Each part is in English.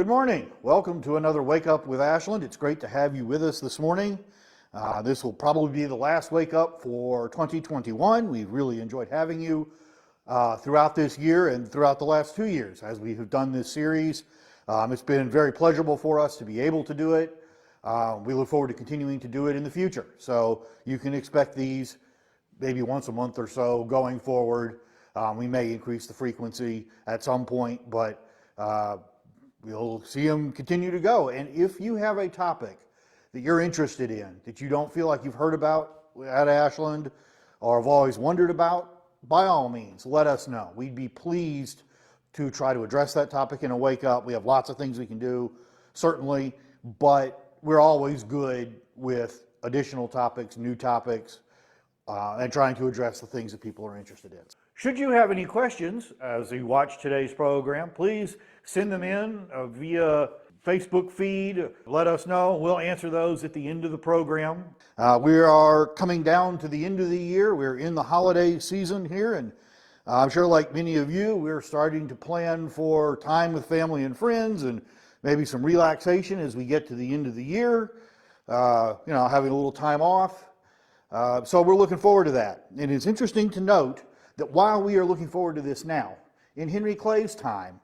Good morning. Welcome to another Wake Up with Ashland. It's great to have you with us this morning. This will probably be the last Wake Up for 2021. We've really enjoyed having you throughout this year and throughout the last 2 years as we have done this series. It's been very pleasurable for us to be able to do it. We look forward to continuing to do it in the future. So you can expect these maybe once a month or so going forward. We may increase the frequency at some point, but we'll see them continue to go. And if you have a topic that you're interested in, that you don't feel like you've heard about at Ashland or have always wondered about, by all means, let us know. We'd be pleased to try to address that topic in a Wake Up. We have lots of things we can do, certainly, but we're always good with additional topics, new topics, and trying to address the things that people are interested in. Should you have any questions as you watch today's program, please send them in via Facebook feed. Let us know. We'll answer those at the end of the program. We are coming down to the end of the year. We're in the holiday season here, and I'm sure like many of you, we're starting to plan for time with family and friends and maybe some relaxation as we get to the end of the year, having a little time off. So we're looking forward to that. And it's interesting to note that while we are looking forward to this now, in Henry Clay's time,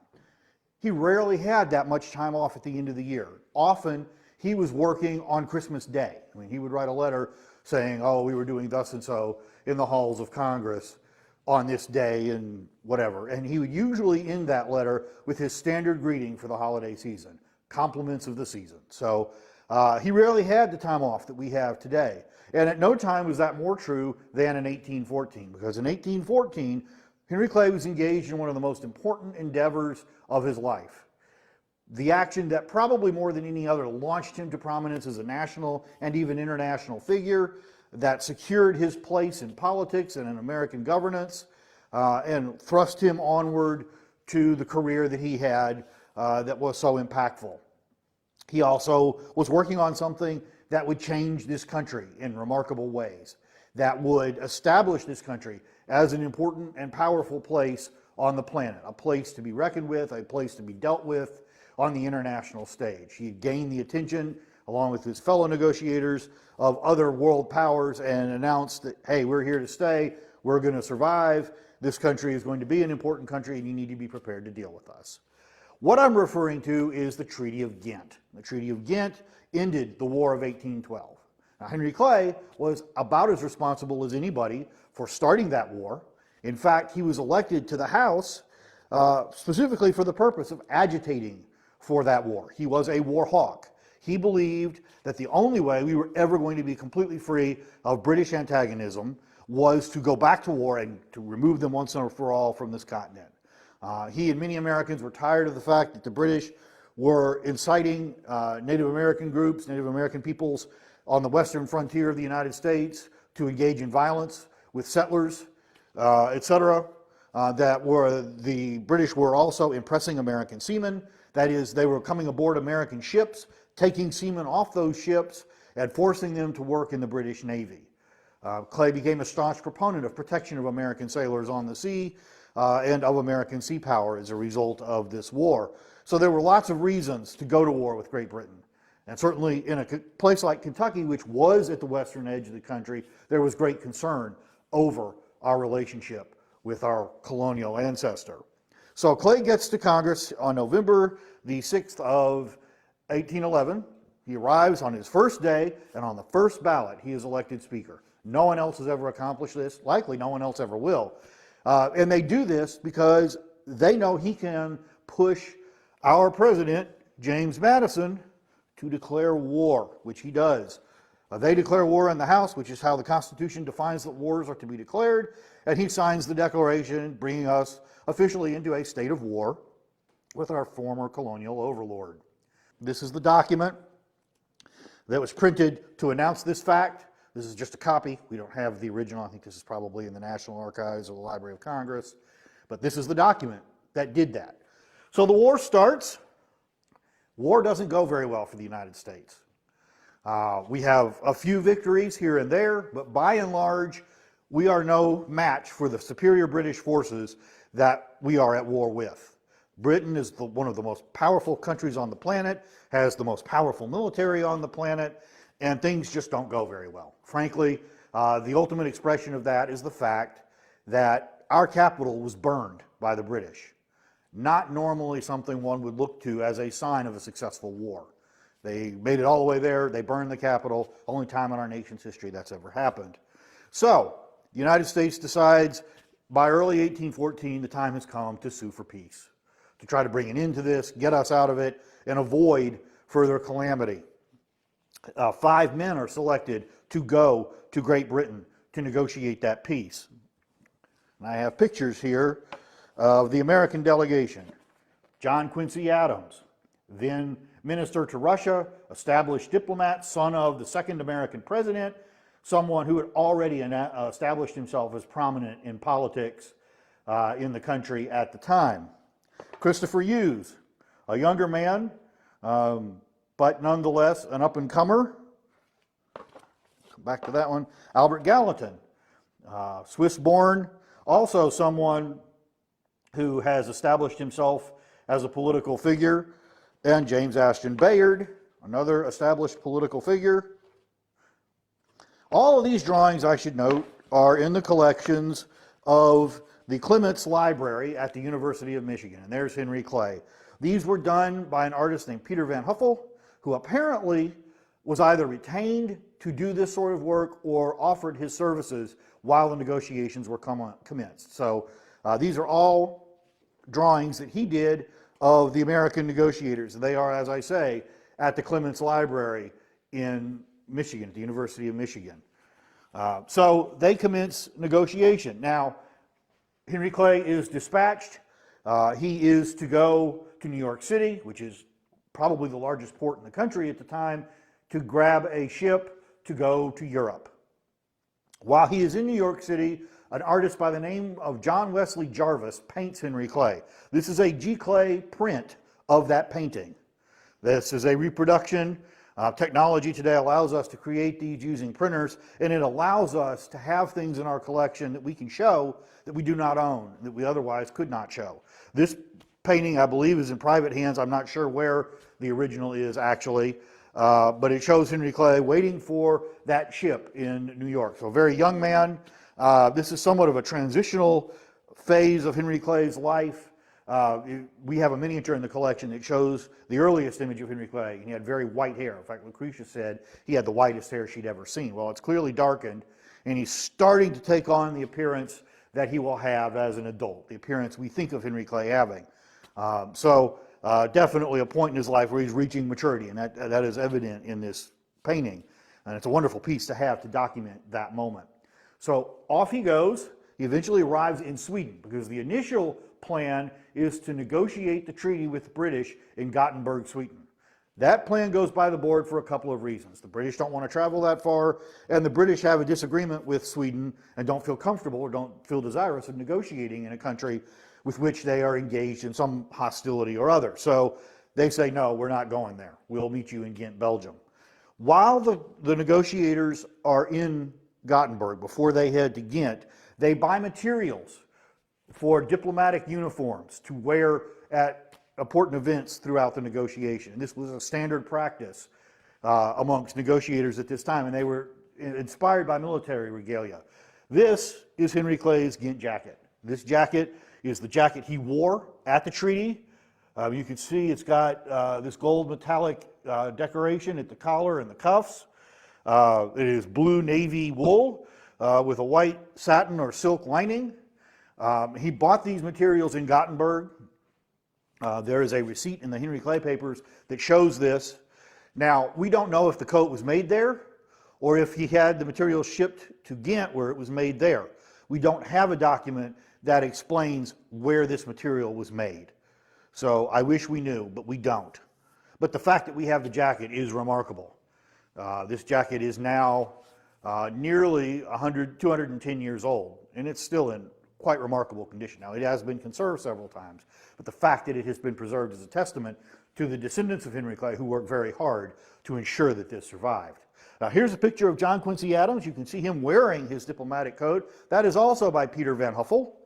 he rarely had that much time off at the end of the year. Often, he was working on Christmas Day. I mean, he would write a letter saying, oh, we were doing thus and so in the halls of Congress on this day and whatever. And he would usually end that letter with his standard greeting for the holiday season, compliments of the season. So he rarely had the time off that we have today. And at no time was that more true than in 1814, because in 1814, Henry Clay was engaged in one of the most important endeavors of his life. The action that probably more than any other launched him to prominence as a national and even international figure, that secured his place in politics and in American governance, and thrust him onward to the career that he had that was so impactful. He also was working on something that would change this country in remarkable ways, that would establish this country as an important and powerful place on the planet, a place to be reckoned with, a place to be dealt with on the international stage. He had gained the attention, along with his fellow negotiators, of other world powers and announced that, hey, we're here to stay, we're going to survive, this country is going to be an important country and you need to be prepared to deal with us. What I'm referring to is the Treaty of Ghent. The Treaty of Ghent ended the War of 1812. Now, Henry Clay was about as responsible as anybody for starting that war. In fact, he was elected to the House specifically for the purpose of agitating for that war. He was a war hawk. He believed that the only way we were ever going to be completely free of British antagonism was to go back to war and to remove them once and for all from this continent. He and many Americans were tired of the fact that the British were inciting Native American groups, Native American peoples on the western frontier of the United States to engage in violence with settlers, etc. The British were also impressing American seamen. That is, they were coming aboard American ships, taking seamen off those ships and forcing them to work in the British Navy. Clay became a staunch proponent of protection of American sailors on the sea and of American sea power as a result of this war. So there were lots of reasons to go to war with Great Britain. And certainly in a place like Kentucky, which was at the western edge of the country, there was great concern over our relationship with our colonial ancestor. So Clay gets to Congress on November the 6th of 1811. He arrives on his first day, and on the first ballot, he is elected Speaker. No one else has ever accomplished this. Likely no one else ever will. And they do this because they know he can push our president, James Madison, to declare war, which he does. They declare war in the House, which is how the Constitution defines that wars are to be declared, and he signs the declaration, bringing us officially into a state of war with our former colonial overlord. This is the document that was printed to announce this fact. This is just a copy. We don't have the original. I think this is probably in the National Archives or the Library of Congress. But this is the document that did that. So the war starts. War doesn't go very well for the United States. We have a few victories here and there, but by and large, we are no match for the superior British forces that we are at war with. Britain is one of the most powerful countries on the planet, has the most powerful military on the planet, and things just don't go very well. Frankly, the ultimate expression of that is the fact that our capital was burned by the British. Not normally something one would look to as a sign of a successful war. They made it all the way there, they burned the capital, only time in our nation's history that's ever happened. So, the United States decides by early 1814 the time has come to sue for peace, to try to bring an end to this, get us out of it, and avoid further calamity. 5 men are selected to go to Great Britain to negotiate that peace. And I have pictures here of the American delegation. John Quincy Adams, then minister to Russia, established diplomat, son of the second American president, someone who had already established himself as prominent in politics in the country at the time. Christopher Hughes, a younger man, but nonetheless an up-and-comer. Come back to that one. Albert Gallatin, Swiss-born, also someone who has established himself as a political figure, and James Ashton Bayard, another established political figure. All of these drawings, I should note, are in the collections of the Clements Library at the University of Michigan, and there's Henry Clay. These were done by an artist named Peter Van Huffel, who apparently was either retained to do this sort of work or offered his services while the negotiations were commenced. So these are all drawings that he did of the American negotiators. They are, as I say, at the Clements Library in Michigan, at the University of Michigan. So they commence negotiation. Now, Henry Clay is dispatched. He is to go to New York City, which is probably the largest port in the country at the time, to grab a ship to go to Europe. While he is in New York City, an artist by the name of John Wesley Jarvis paints Henry Clay. This is a G. Clay print of that painting. This is a reproduction. Technology today allows us to create these using printers, and it allows us to have things in our collection that we can show that we do not own, that we otherwise could not show. This painting, I believe, is in private hands. I'm not sure where the original is actually, but it shows Henry Clay waiting for that ship in New York. So a very young man. This is somewhat of a transitional phase of Henry Clay's life. We have a miniature in the collection that shows the earliest image of Henry Clay, and he had very white hair. In fact, Lucretia said he had the whitest hair she'd ever seen. Well, it's clearly darkened, and he's starting to take on the appearance that he will have as an adult, the appearance we think of Henry Clay having. Definitely a point in his life where he's reaching maturity, and that is evident in this painting. And it's a wonderful piece to have to document that moment. So off he goes. He eventually arrives in Sweden because the initial plan is to negotiate the treaty with the British in Gothenburg, Sweden. That plan goes by the board for a couple of reasons. The British don't want to travel that far, and the British have a disagreement with Sweden and don't feel comfortable or don't feel desirous of negotiating in a country with which they are engaged in some hostility or other. So they say, no, we're not going there. We'll meet you in Ghent, Belgium. While the negotiators are in Gothenburg, before they head to Ghent, they buy materials for diplomatic uniforms to wear at important events throughout the negotiation. And this was a standard practice amongst negotiators at this time, and they were inspired by military regalia. This is Henry Clay's Ghent jacket. This jacket is the jacket he wore at the treaty. You can see it's got this gold metallic decoration at the collar and the cuffs. It is blue navy wool with a white satin or silk lining. He bought these materials in Gothenburg. There is a receipt in the Henry Clay papers that shows this. Now, we don't know if the coat was made there or if he had the material shipped to Ghent where it was made there. We don't have a document that explains where this material was made. So I wish we knew, but we don't. But the fact that we have the jacket is remarkable. This jacket is now nearly 210 years old, and it's still in quite remarkable condition. Now, it has been conserved several times, but the fact that it has been preserved is a testament to the descendants of Henry Clay who worked very hard to ensure that this survived. Now, here's a picture of John Quincy Adams. You can see him wearing his diplomatic coat. That is also by Peter Van Huffel.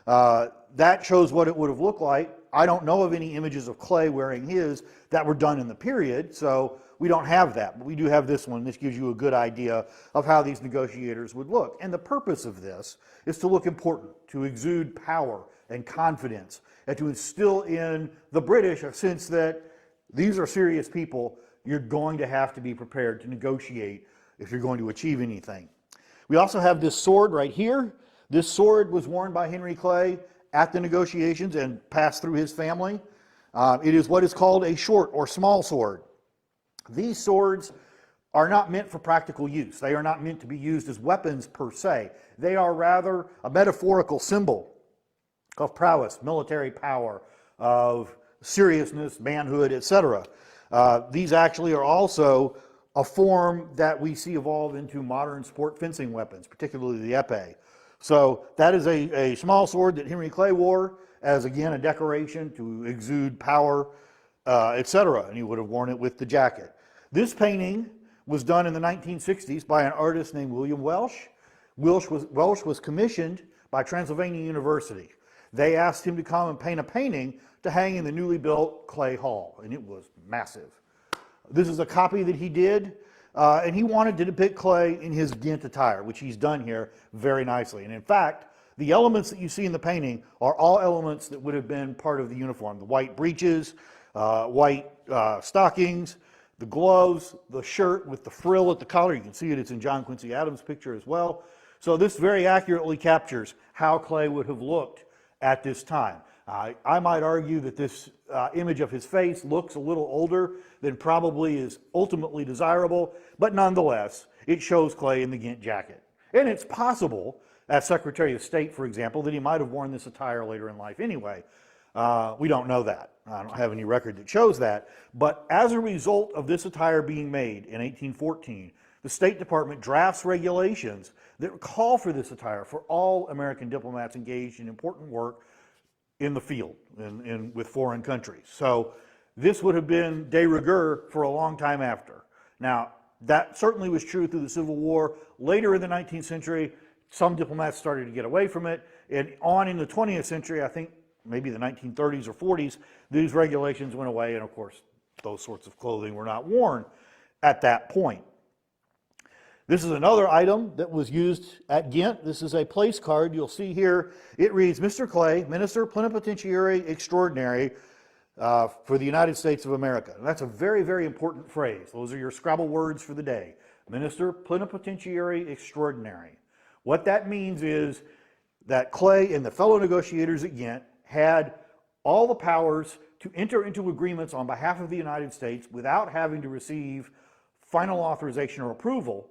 That shows what it would have looked like. I don't know of any images of Clay wearing his that were done in the period, so we don't have that. But we do have this one. This gives you a good idea of how these negotiators would look. And the purpose of this is to look important, to exude power and confidence, and to instill in the British a sense that these are serious people. You're going to have to be prepared to negotiate if you're going to achieve anything. We also have this sword right here. This sword was worn by Henry Clay at the negotiations and passed through his family. It is what is called a short or small sword. These swords are not meant for practical use. They are not meant to be used as weapons per se. They are rather a metaphorical symbol of prowess, military power, of seriousness, manhood, etc. These actually are also a form that we see evolve into modern sport fencing weapons, particularly the epee. So that is a small sword that Henry Clay wore as, again, a decoration to exude power, etc. And he would have worn it with the jacket. This painting was done in the 1960s by an artist named William Welsh. Welsh was commissioned by Transylvania University. They asked him to come and paint a painting to hang in the newly built Clay Hall, and it was massive. This is a copy that he did, and he wanted to depict Clay in his Ghent attire, which he's done here very nicely. And in fact, the elements that you see in the painting are all elements that would have been part of the uniform. The white breeches, white stockings, the gloves, the shirt with the frill at the collar. You can see it, it's in John Quincy Adams' picture as well. So this very accurately captures how Clay would have looked at this time. I might argue that this image of his face looks a little older than probably is ultimately desirable, but nonetheless, it shows Clay in the Ghent jacket. And it's possible, as Secretary of State, for example, that he might have worn this attire later in life anyway. We don't know that. I don't have any record that shows that. But as a result of this attire being made in 1814, the State Department drafts regulations that call for this attire for all American diplomats engaged in important work in the field with foreign countries. So this would have been de rigueur for a long time after. Now, that certainly was true through the Civil War. Later in the 19th century, some diplomats started to get away from it. And on in the 20th century, I think maybe the 1930s or 40s, these regulations went away. And of course, those sorts of clothing were not worn at that point. This is another item that was used at Ghent. This is a place card. You'll see here, it reads, Mr. Clay, Minister Plenipotentiary Extraordinary for the United States of America. And that's a very, very important phrase. Those are your Scrabble words for the day. Minister Plenipotentiary Extraordinary. What that means is that Clay and the fellow negotiators at Ghent had all the powers to enter into agreements on behalf of the United States without having to receive final authorization or approval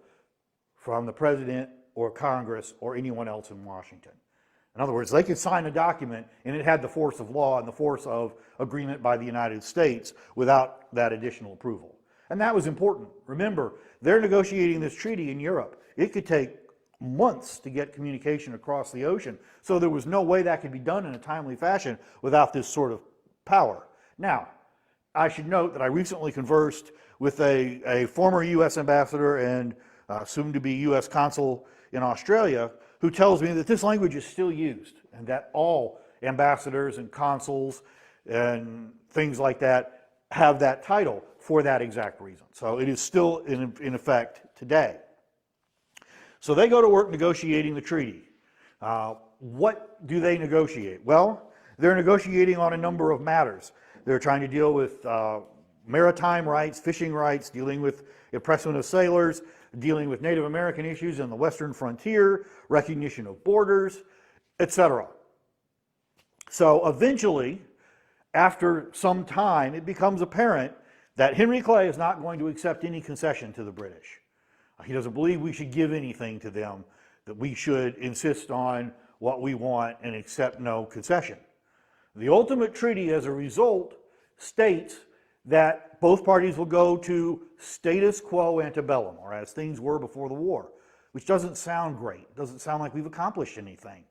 from the President or Congress or anyone else in Washington. In other words, they could sign a document and it had the force of law and the force of agreement by the United States without that additional approval. And that was important. Remember, they're negotiating this treaty in Europe. It could take months to get communication across the ocean, so there was no way that could be done in a timely fashion without this sort of power. Now, I should note that I recently conversed with a former U.S. ambassador and soon to be U.S. consul in Australia, who tells me that this language is still used and that all ambassadors and consuls and things like that have that title for that exact reason. So it is still in effect today. So they go to work negotiating the treaty. What do they negotiate? Well, they're negotiating on a number of matters. They're trying to deal with maritime rights, fishing rights, dealing with oppression of sailors, dealing with Native American issues in the western frontier, recognition of borders, etc. So eventually, after some time, it becomes apparent that Henry Clay is not going to accept any concession to the British. He doesn't believe we should give anything to them, that we should insist on what we want and accept no concession. The ultimate treaty, as a result, states that both parties will go to status quo antebellum, or as things were before the war, which doesn't sound great. It doesn't sound like we've accomplished anything.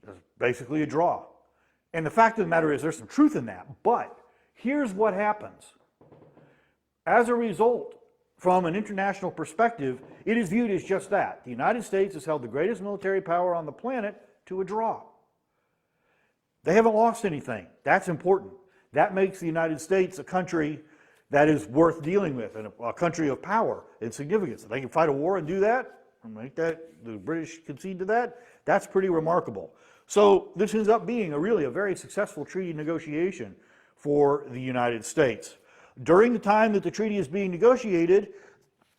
It's basically a draw. And the fact of the matter is there's some truth in that, but here's what happens. As a result, from an international perspective, it is viewed as just that. The United States has held the greatest military power on the planet to a draw. They haven't lost anything. That's important. That makes the United States a country that is worth dealing with, and a country of power and significance. If they can fight a war and do that, and make that, the British concede to that, that's pretty remarkable. So this ends up being really a very successful treaty negotiation for the United States. During the time that the treaty is being negotiated,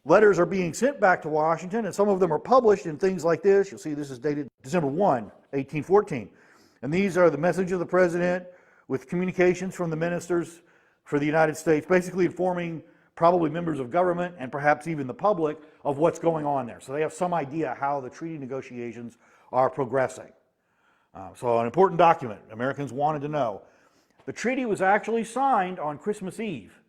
letters are being sent back to Washington, and some of them are published in things like this. You'll see this is dated December 1, 1814. And these are the message of the president with communications from the ministers for the United States, basically informing probably members of government and perhaps even the public of what's going on there. So they have some idea how the treaty negotiations are progressing. So an important document Americans wanted to know. The treaty was actually signed on Christmas Eve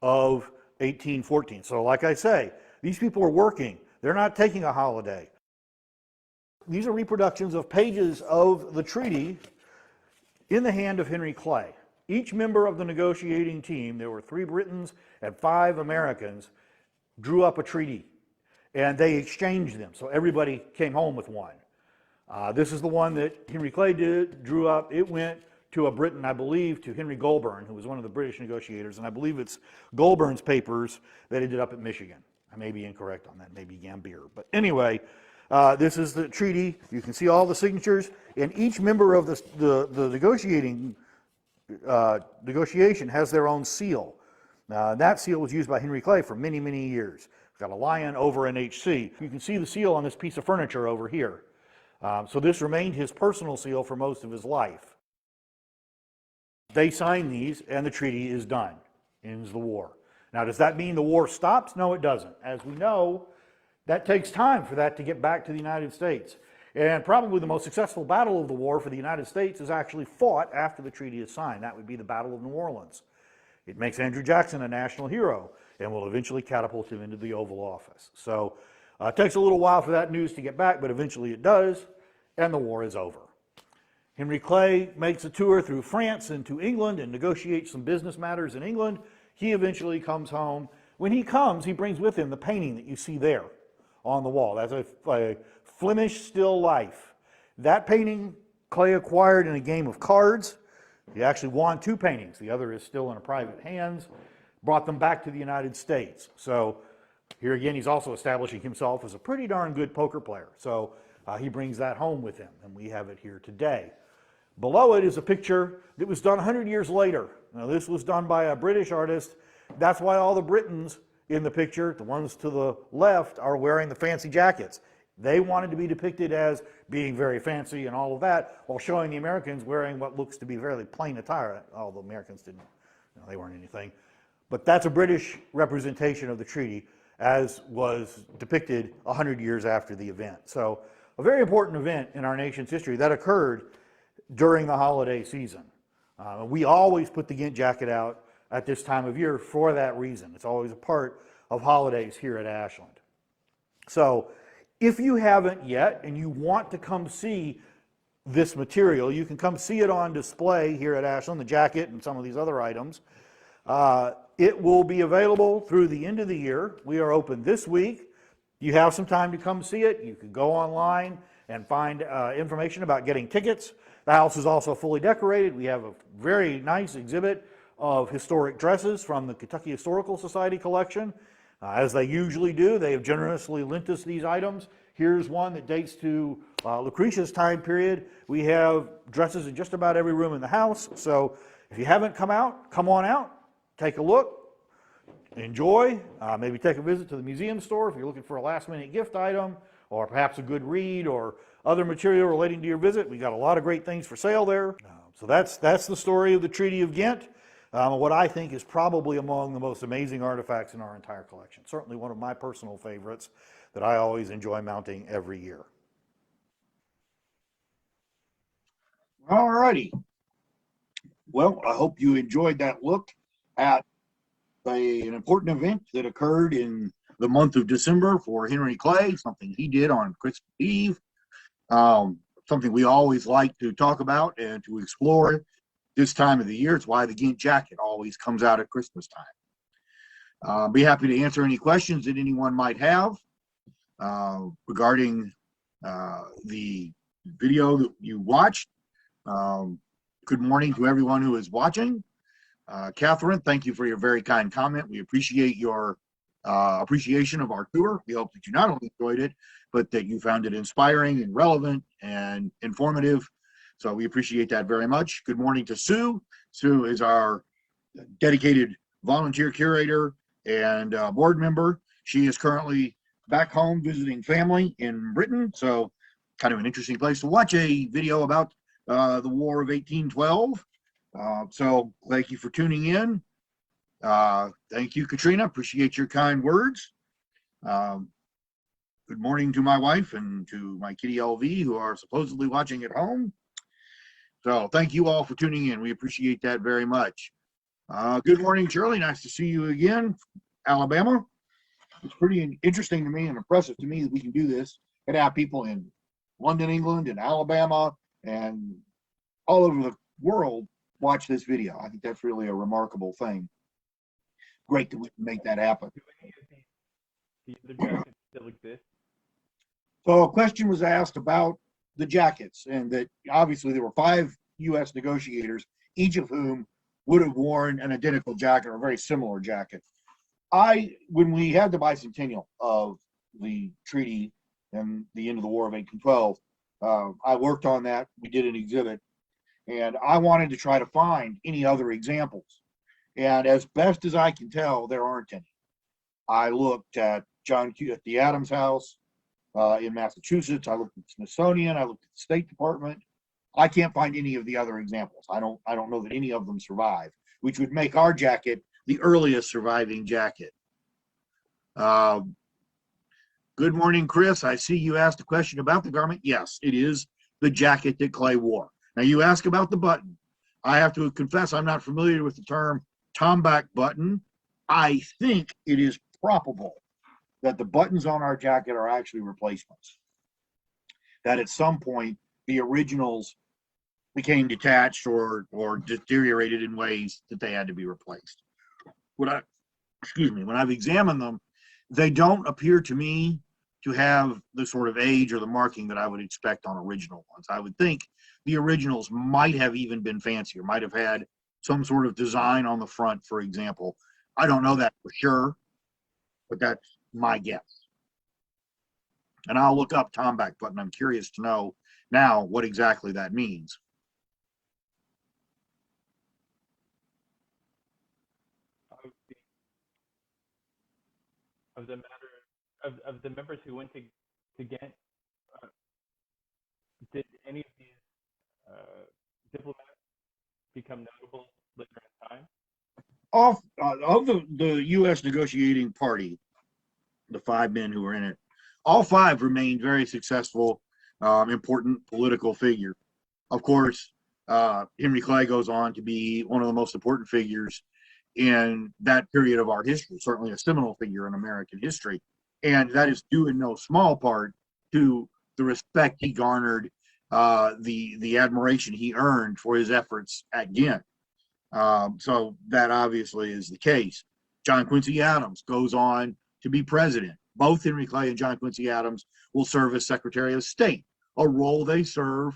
of 1814. So like I say, these people are working. They're not taking a holiday. These are reproductions of pages of the treaty in the hand of Henry Clay. Each member of the negotiating team, there were 3 Britons and 5 Americans, drew up a treaty, and they exchanged them. So everybody came home with one. This is the one that Henry Clay drew up. It went to a Briton, I believe, to Henry Goulburn, who was one of the British negotiators, and I believe it's Goulburn's papers that ended up at Michigan. I may be incorrect on that, maybe Gambier. But anyway, this is the treaty. You can see all the signatures, and each member of the negotiation has their own seal. That seal was used by Henry Clay for many, many years. It's got a lion over an HC. You can see the seal on this piece of furniture over here. So this remained his personal seal for most of his life. They sign these, and the treaty is done. Ends the war. Now, does that mean the war stops? No, it doesn't. As we know, that takes time for that to get back to the United States. And probably the most successful battle of the war for the United States is actually fought after the treaty is signed. That would be the Battle of New Orleans. It makes Andrew Jackson a national hero and will eventually catapult him into the Oval Office. So it takes a little while for that news to get back, but eventually it does, and the war is over. Henry Clay makes a tour through France and to England and negotiates some business matters in England. He eventually comes home. When he comes, he brings with him the painting that you see there on the wall. That's a Flemish still life. That painting Clay acquired in a game of cards. He actually won 2 paintings. The other is still in private hands. Brought them back to the United States. So here again, he's also establishing himself as a pretty darn good poker player. So he brings that home with him, and we have it here today. Below it is a picture that was done 100 years later. Now, this was done by a British artist. That's why all the Britons in the picture, the ones to the left, are wearing the fancy jackets. They wanted to be depicted as being very fancy and all of that, while showing the Americans wearing what looks to be very plain attire. All the Americans didn't, they weren't anything. But that's a British representation of the treaty, as was depicted 100 years after the event. So a very important event in our nation's history that occurred during the holiday season. We always put the Ghent jacket out at this time of year for that reason. It's always a part of holidays here at Ashland. So if you haven't yet and you want to come see this material, you can come see it on display here at Ashland, the jacket and some of these other items. It will be available through the end of the year. We are open this week. You have some time to come see it. You can go online and find information about getting tickets. The house is also fully decorated. We have a very nice exhibit of historic dresses from the Kentucky Historical Society collection. As they usually do, they have generously lent us these items. Here's one that dates to Lucretia's time period. We have dresses in just about every room in the house. So if you haven't come out, come on out, take a look, enjoy, maybe take a visit to the museum store if you're looking for a last-minute gift item, or perhaps a good read or other material relating to your visit. We got a lot of great things for sale there. So that's the story of the Treaty of Ghent. What I think is probably among the most amazing artifacts in our entire collection. Certainly one of my personal favorites that I always enjoy mounting every year. All righty. Well, I hope you enjoyed that look at an important event that occurred in the month of December for Henry Clay, something he did on Christmas Eve, something we always like to talk about and to explore this time of the year. It's why the Ghent jacket always comes out at Christmas time. Be happy to answer any questions that anyone might have regarding the video that you watched. Good morning to everyone who is watching. Catherine, thank you for your very kind comment. We appreciate your appreciation of our tour. We hope that you not only enjoyed it, but that you found it inspiring and relevant and informative. So we appreciate that very much. Good morning to Sue. Sue is our dedicated volunteer curator and board member. She is currently back home visiting family in Britain. So kind of an interesting place to watch a video about the War of 1812. So thank you for tuning in. Thank you, Katrina. Appreciate your kind words. Good morning to my wife and to my kitty LV, who are supposedly watching at home. So thank you all for tuning in. We appreciate that very much. Good morning, Shirley. Nice to see you again, Alabama. It's pretty interesting to me and impressive to me that we can do this and have people in London, England, and Alabama, and all over the world watch this video. I think that's really a remarkable thing. Great that we can make that happen. Do the jackets still exist? So a question was asked about the jackets, and that obviously there were 5 U.S. negotiators, each of whom would have worn an identical jacket or a very similar jacket. When we had the bicentennial of the treaty and the end of the War of 1812, I worked on that. We did an exhibit, and I wanted to try to find any other examples. And as best as I can tell, there aren't any. I looked at at the Adams House in Massachusetts. I looked at the Smithsonian. I looked at the State Department. I can't find any of the other examples. I don't know that any of them survive, which would make our jacket the earliest surviving jacket. Good morning, Chris. I see you asked a question about the garment. Yes, it is the jacket that Clay wore. Now, you ask about the button. I have to confess I'm not familiar with the term tomback button. I think it is probable that the buttons on our jacket are actually replacements. That at some point, the originals became detached or deteriorated in ways that they had to be replaced. When I've examined them, they don't appear to me to have the sort of age or the marking that I would expect on original ones. I would think the originals might have even been fancier, might have had some sort of design on the front, for example. I don't know that for sure, but that's my guess. And I'll look up tomback button. I'm curious to know now what exactly that means. Of the matter of the members who went to Ghent, did any of these diplomats become notable later in time? Of the U.S. negotiating party, the 5 men who were in it, all 5 remained very successful, important political figures. Of course, Henry Clay goes on to be one of the most important figures in that period of our history, certainly a seminal figure in American history. And that is due in no small part to the respect he garnered, the admiration he earned for his efforts at Ghent. So that obviously is the case. John Quincy Adams goes on to be president. Both Henry Clay and John Quincy Adams will serve as Secretary of State, a role they serve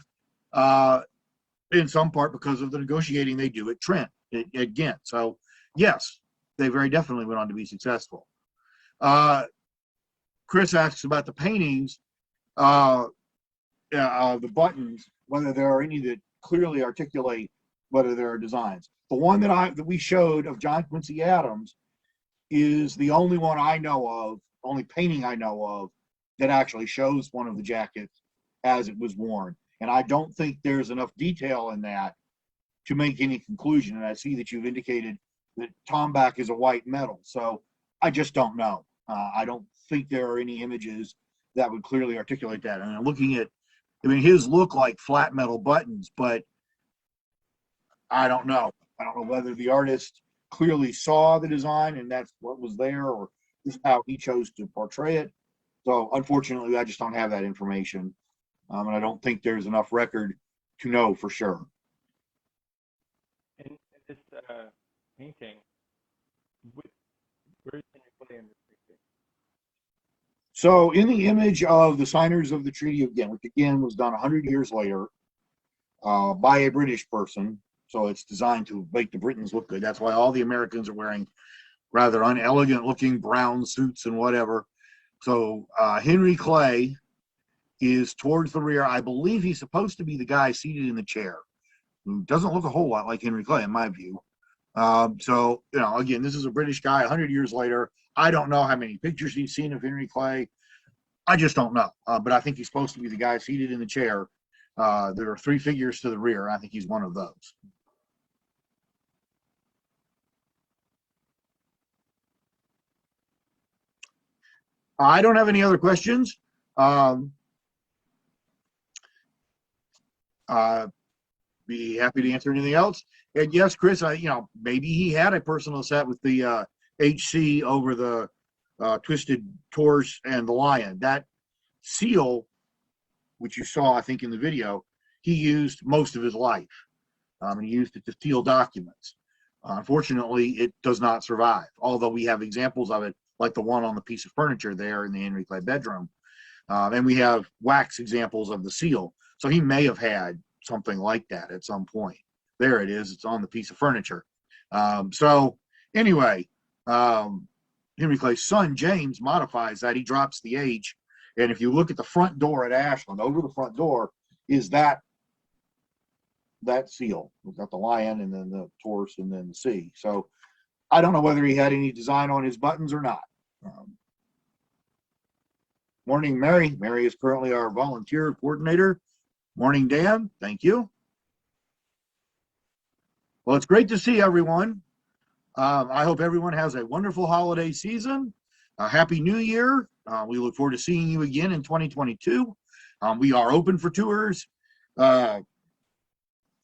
in some part because of the negotiating they do at Trent, at Ghent. So yes, they very definitely went on to be successful. Chris asks about the paintings, the buttons, whether there are any that clearly articulate whether there are designs. The one that we showed of John Quincy Adams is the only one I know of, only painting I know of, that actually shows one of the jackets as it was worn. And I don't think there's enough detail in that to make any conclusion. And I see that you've indicated that tomback is a white metal. So I just don't know. I don't think there are any images that would clearly articulate that. And I'm looking at, his look like flat metal buttons, but I don't know. I don't know whether the artist clearly saw the design and that's what was there, or just how he chose to portray it. So unfortunately, I just don't have that information. And I don't think there's enough record to know for sure. In this painting, where is Henry Clay in this painting? So in the image of the signers of the Treaty of Ghent, which again was done 100 years later, by a British person. So it's designed to make the Britons look good. That's why all the Americans are wearing rather unelegant looking brown suits and whatever. So Henry Clay is towards the rear. I believe he's supposed to be the guy seated in the chair, who doesn't look a whole lot like Henry Clay in my view. So, you know, again, this is a British guy 100 years later. I don't know how many pictures he's seen of Henry Clay. I just don't know. But I think he's supposed to be the guy seated in the chair. There are three figures to the rear. I think he's one of those. I don't have any other questions. Be happy to answer anything else. And yes, Chris, maybe he had a personal set with the HC over the Twisted Torch and the Lion. That seal, which you saw, I think, in the video, he used most of his life. And he used it to seal documents. Unfortunately, it does not survive, although we have examples of it, like the one on the piece of furniture there in the Henry Clay bedroom. And we have wax examples of the seal. So he may have had something like that at some point. There it is. It's on the piece of furniture. So anyway, Henry Clay's son, James, modifies that. He drops the H. And if you look at the front door at Ashland, over the front door is that seal. We've got the lion and then the torch and then the C. So I don't know whether he had any design on his buttons or not. Morning, Mary. Mary is currently our volunteer coordinator. Morning, Dan. Thank you. Well, it's great to see everyone. I hope everyone has a wonderful holiday season. Happy New Year. We look forward to seeing you again in 2022. We are open for tours today,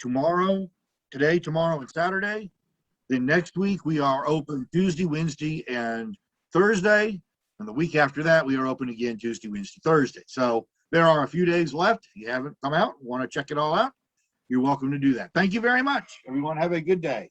tomorrow, and Saturday. Then next week, we are open Tuesday, Wednesday, and Thursday. And the week after that, we are open again Tuesday, Wednesday, Thursday. So there are a few days left. If you haven't come out, want to check it all out, you're welcome to do that. Thank you very much. Everyone have a good day.